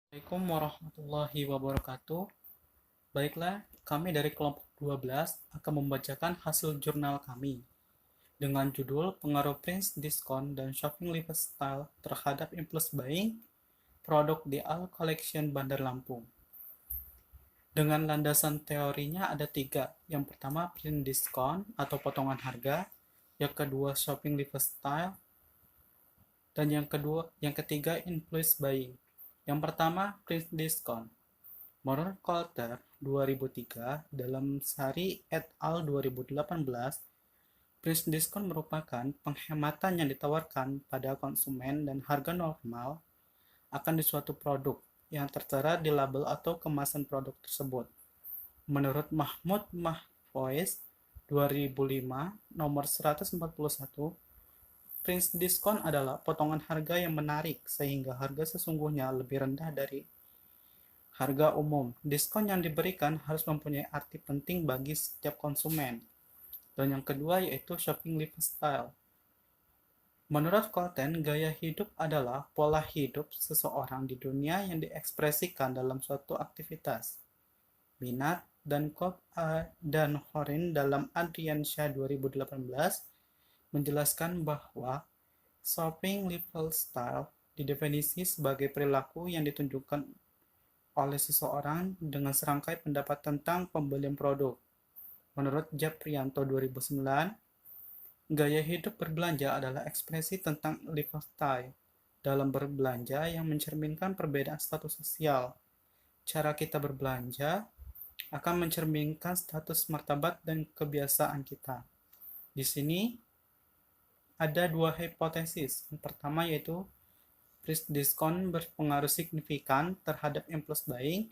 Assalamualaikum warahmatullahi wabarakatuh. Baiklah, kami dari kelompok 12 akan membacakan hasil jurnal kami dengan judul Pengaruh Prince Diskon dan Shopping Lifestyle terhadap Impulse Buying Produk di All Collection Bandar Lampung. Dengan landasan teorinya ada tiga. Yang pertama, print discount atau potongan harga. Yang kedua, shopping lifestyle. Dan yang ketiga, impulse buying. Yang pertama, print discount. Menurut Coulter 2003, dalam Sari et al. 2018, price discount merupakan penghematan yang ditawarkan pada konsumen dan harga normal akan di suatu produk yang tertera di label atau kemasan produk tersebut. Menurut Mahmud Mahfouz 2005 nomor 141, price discount adalah potongan harga yang menarik sehingga harga sesungguhnya lebih rendah dari harga umum. Diskon yang diberikan harus mempunyai arti penting bagi setiap konsumen. Dan yang kedua yaitu shopping lifestyle. Menurut Colton, gaya hidup adalah pola hidup seseorang di dunia yang diekspresikan dalam suatu aktivitas. Minat dan Cobb dan Horin dalam Adriansyah 2018 menjelaskan bahwa shopping lifestyle didefinisi sebagai perilaku yang ditunjukkan oleh seseorang dengan serangkai pendapat tentang pembelian produk. Menurut Japrianto 2009, gaya hidup berbelanja adalah ekspresi tentang lifestyle dalam berbelanja yang mencerminkan perbedaan status sosial. Cara kita berbelanja akan mencerminkan status martabat dan kebiasaan kita. Di sini ada dua hipotesis. Yang pertama yaitu price discount berpengaruh signifikan terhadap impulse buying.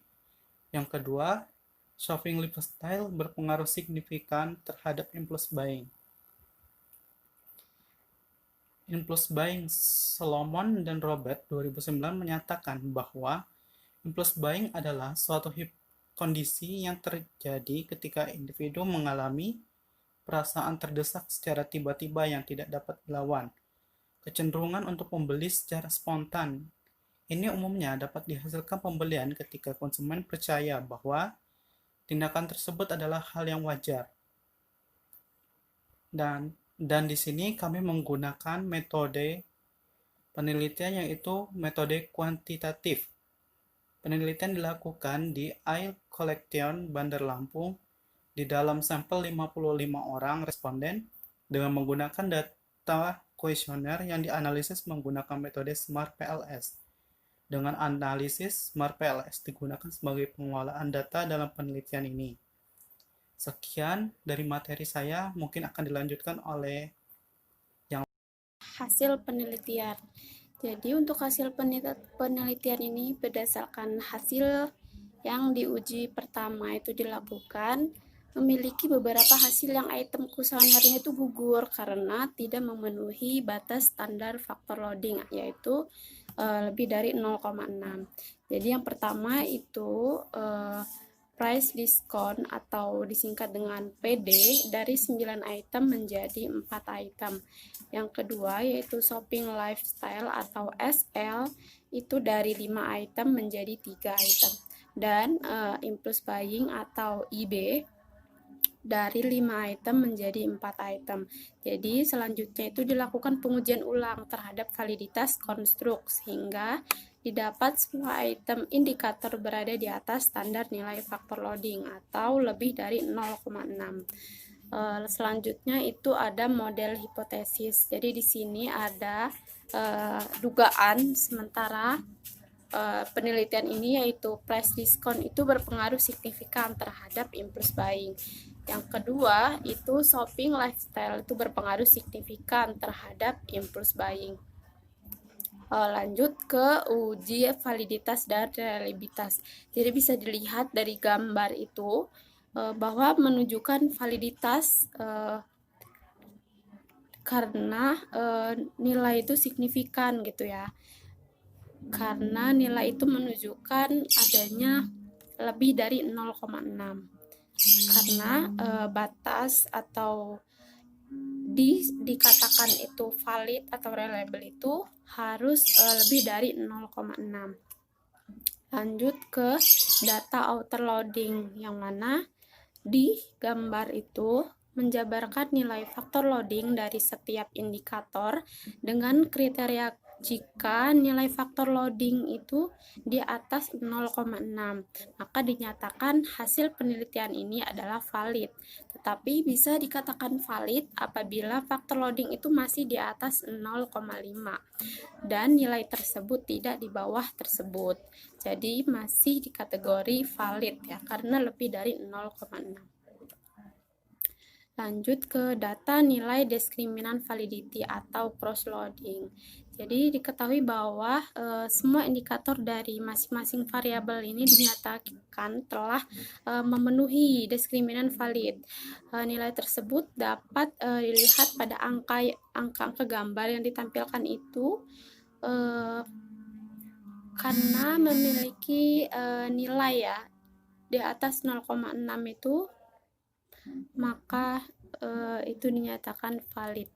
Yang kedua, shopping lifestyle berpengaruh signifikan terhadap impulse buying. Impulse buying Solomon dan Robert 2009 menyatakan bahwa impulse buying adalah suatu kondisi yang terjadi ketika individu mengalami perasaan terdesak secara tiba-tiba yang tidak dapat dilawan, kecenderungan untuk membeli secara spontan. Ini umumnya dapat dihasilkan pembelian ketika konsumen percaya bahwa tindakan tersebut adalah hal yang wajar. Dan di sini kami menggunakan metode penelitian yaitu metode kuantitatif. Penelitian dilakukan di Air Collection Bandar Lampung di dalam sampel 55 orang responden dengan menggunakan data kuesioner yang dianalisis menggunakan metode Smart PLS. Dengan analisis Smart PLS digunakan sebagai pengelolaan data dalam penelitian ini. Sekian dari materi saya, mungkin akan dilanjutkan oleh yang hasil penelitian. Jadi untuk hasil penelitian ini berdasarkan hasil yang diuji pertama itu dilakukan memiliki beberapa hasil yang item kuesionernya itu gugur karena tidak memenuhi batas standar faktor loading yaitu lebih dari 0,6. Jadi yang pertama itu price discount atau disingkat dengan PD dari 9 item menjadi 4 item. Yang kedua yaitu shopping lifestyle atau SL itu dari 5 item menjadi 3 item. Dan impulse buying atau IB dari 5 item menjadi 4 item. Jadi selanjutnya itu dilakukan pengujian ulang terhadap validitas konstruk sehingga didapat semua item indikator berada di atas standar nilai faktor loading atau lebih dari 0,6. Selanjutnya itu ada model hipotesis. Jadi di sini ada dugaan sementara penelitian ini yaitu price discount itu berpengaruh signifikan terhadap impulse buying. Yang kedua itu shopping lifestyle itu berpengaruh signifikan terhadap impulse buying. Lanjut ke uji validitas dan reliabilitas. Jadi bisa dilihat dari gambar itu bahwa menunjukkan validitas karena nilai itu signifikan gitu ya. Karena nilai itu menunjukkan adanya lebih dari 0,6. Karena batas atau dikatakan itu valid atau reliable itu harus lebih dari 0,6. Lanjut ke data outer loading, yang mana di gambar itu menjabarkan nilai faktor loading dari setiap indikator dengan kriteria jika nilai faktor loading itu di atas 0,6, maka dinyatakan hasil penelitian ini adalah valid. Tetapi bisa dikatakan valid apabila faktor loading itu masih di atas 0,5 dan nilai tersebut tidak di bawah tersebut. Jadi masih di kategori valid ya, karena lebih dari 0,6. Lanjut ke data nilai diskriminan validity atau cross loading. Jadi diketahui bahwa semua indikator dari masing-masing variabel ini dinyatakan telah memenuhi diskriminan valid. Nilai tersebut dapat dilihat pada angka gambar yang ditampilkan itu karena memiliki nilai ya di atas 0,6 itu, maka itu dinyatakan valid.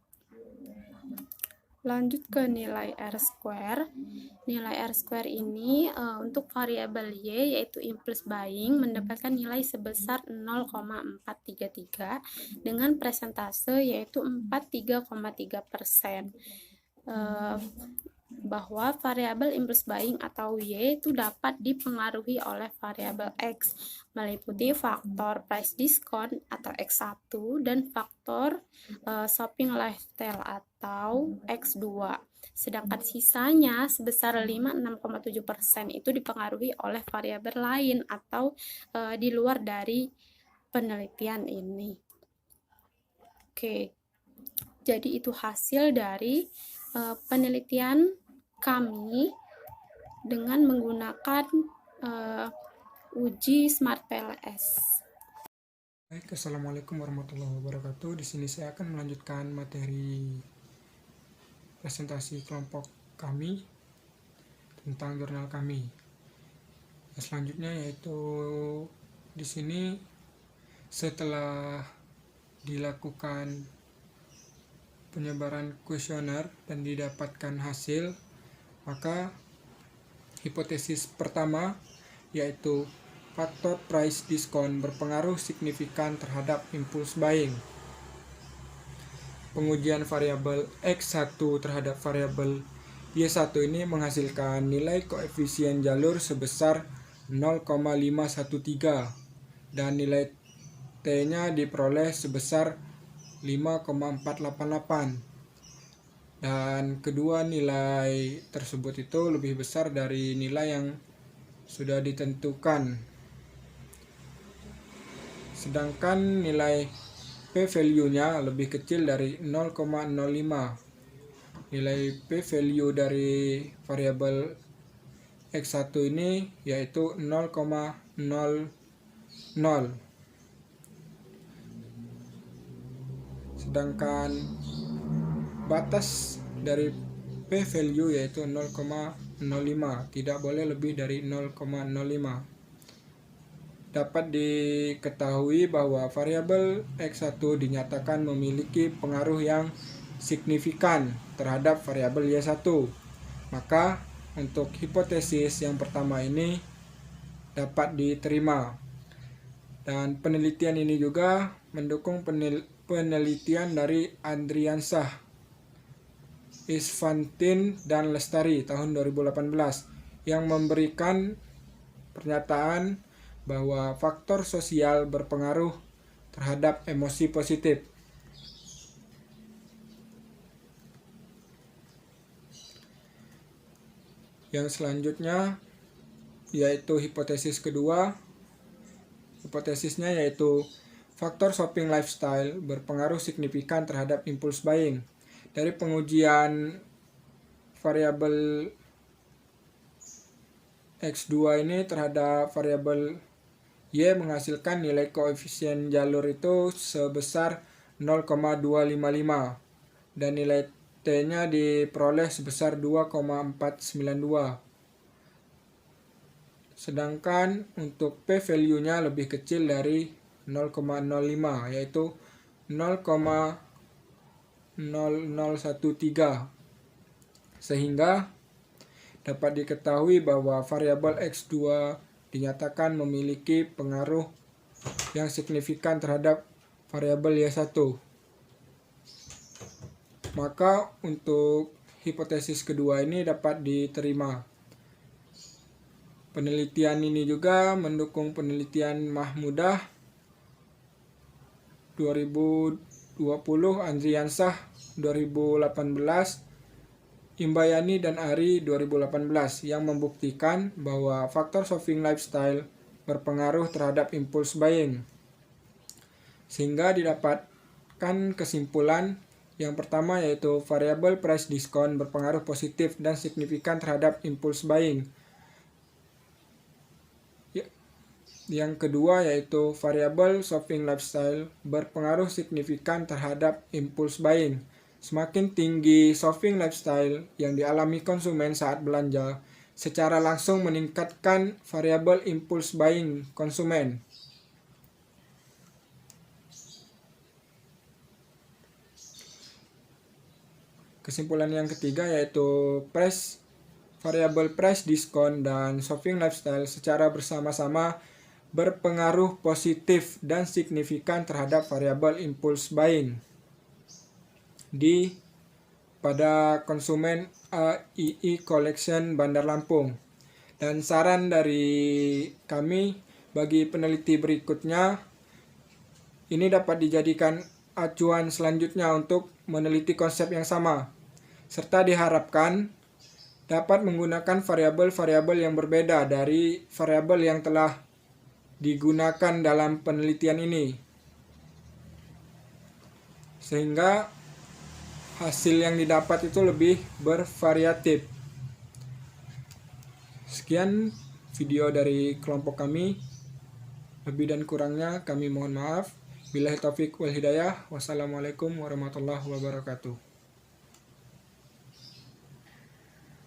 Lanjut ke nilai R-square. Nilai R-square ini untuk variabel Y yaitu impulse buying mendapatkan nilai sebesar 0,433 dengan presentase yaitu 43,3%. Bahwa variabel impulse buying atau Y itu dapat dipengaruhi oleh variabel X meliputi faktor price discount atau X1 dan faktor shopping lifestyle atau X2. Sedangkan sisanya sebesar 5,6,7% itu dipengaruhi oleh variabel lain atau di luar dari penelitian ini. Oke. Jadi itu hasil dari penelitian kami dengan menggunakan uji Smart PLS. Baik, assalamualaikum warahmatullahi wabarakatuh. Di sini saya akan melanjutkan materi presentasi kelompok kami tentang jurnal kami. Selanjutnya yaitu di sini setelah dilakukan penyebaran kuesioner dan didapatkan hasil, maka hipotesis pertama yaitu faktor price discount berpengaruh signifikan terhadap impulse buying. Pengujian variabel X1 terhadap variabel Y1 ini menghasilkan nilai koefisien jalur sebesar 0,513 dan nilai T-nya diperoleh sebesar 5,488. Dan kedua nilai tersebut itu lebih besar dari nilai yang sudah ditentukan. Sedangkan nilai p-value-nya lebih kecil dari 0,05. Nilai p-value dari variabel X1 ini yaitu 0,00. Sedangkan batas dari p-value yaitu 0,05, tidak boleh lebih dari 0,05. Dapat diketahui bahwa variabel X1 dinyatakan memiliki pengaruh yang signifikan terhadap variabel Y1. Maka untuk hipotesis yang pertama ini dapat diterima. Dan penelitian ini juga mendukung penelitian dari Andriansah, Isfantin, dan Lestari tahun 2018 yang memberikan pernyataan bahwa faktor sosial berpengaruh terhadap emosi positif. Yang selanjutnya yaitu hipotesis kedua. Hipotesisnya yaitu faktor shopping lifestyle berpengaruh signifikan terhadap impulse buying. Dari pengujian variabel X2 ini terhadap variabel Y menghasilkan nilai koefisien jalur itu sebesar 0,255 dan nilai T-nya diperoleh sebesar 2,492. Sedangkan untuk p-value-nya lebih kecil dari 0,05 yaitu 0,0013. Sehingga dapat diketahui bahwa variabel X2 dinyatakan memiliki pengaruh yang signifikan terhadap variabel Y1. Maka untuk hipotesis kedua ini dapat diterima. Penelitian ini juga mendukung penelitian Mahmudah 2020, Andriansah 2018, Imbayani dan Ari 2018 yang membuktikan bahwa faktor shopping lifestyle berpengaruh terhadap impulse buying. Sehingga didapatkan kesimpulan yang pertama yaitu variabel price discount berpengaruh positif dan signifikan terhadap impulse buying. Yang kedua yaitu variabel shopping lifestyle berpengaruh signifikan terhadap impulse buying. Semakin tinggi shopping lifestyle yang dialami konsumen saat belanja, secara langsung meningkatkan variabel impulse buying konsumen. Kesimpulan yang ketiga yaitu variabel price discount dan shopping lifestyle secara bersama-sama berpengaruh positif dan signifikan terhadap variabel impulse buying pada konsumen AII Collection Bandar Lampung. Dan saran dari kami bagi peneliti berikutnya, ini dapat dijadikan acuan selanjutnya untuk meneliti konsep yang sama, serta diharapkan dapat menggunakan variabel-variabel yang berbeda dari variabel yang telah digunakan dalam penelitian ini, sehingga hasil yang didapat itu lebih bervariatif. Sekian video dari kelompok kami. Lebih dan kurangnya kami mohon maaf. Billahi taufik wal hidayah. Wassalamualaikum warahmatullahi wabarakatuh.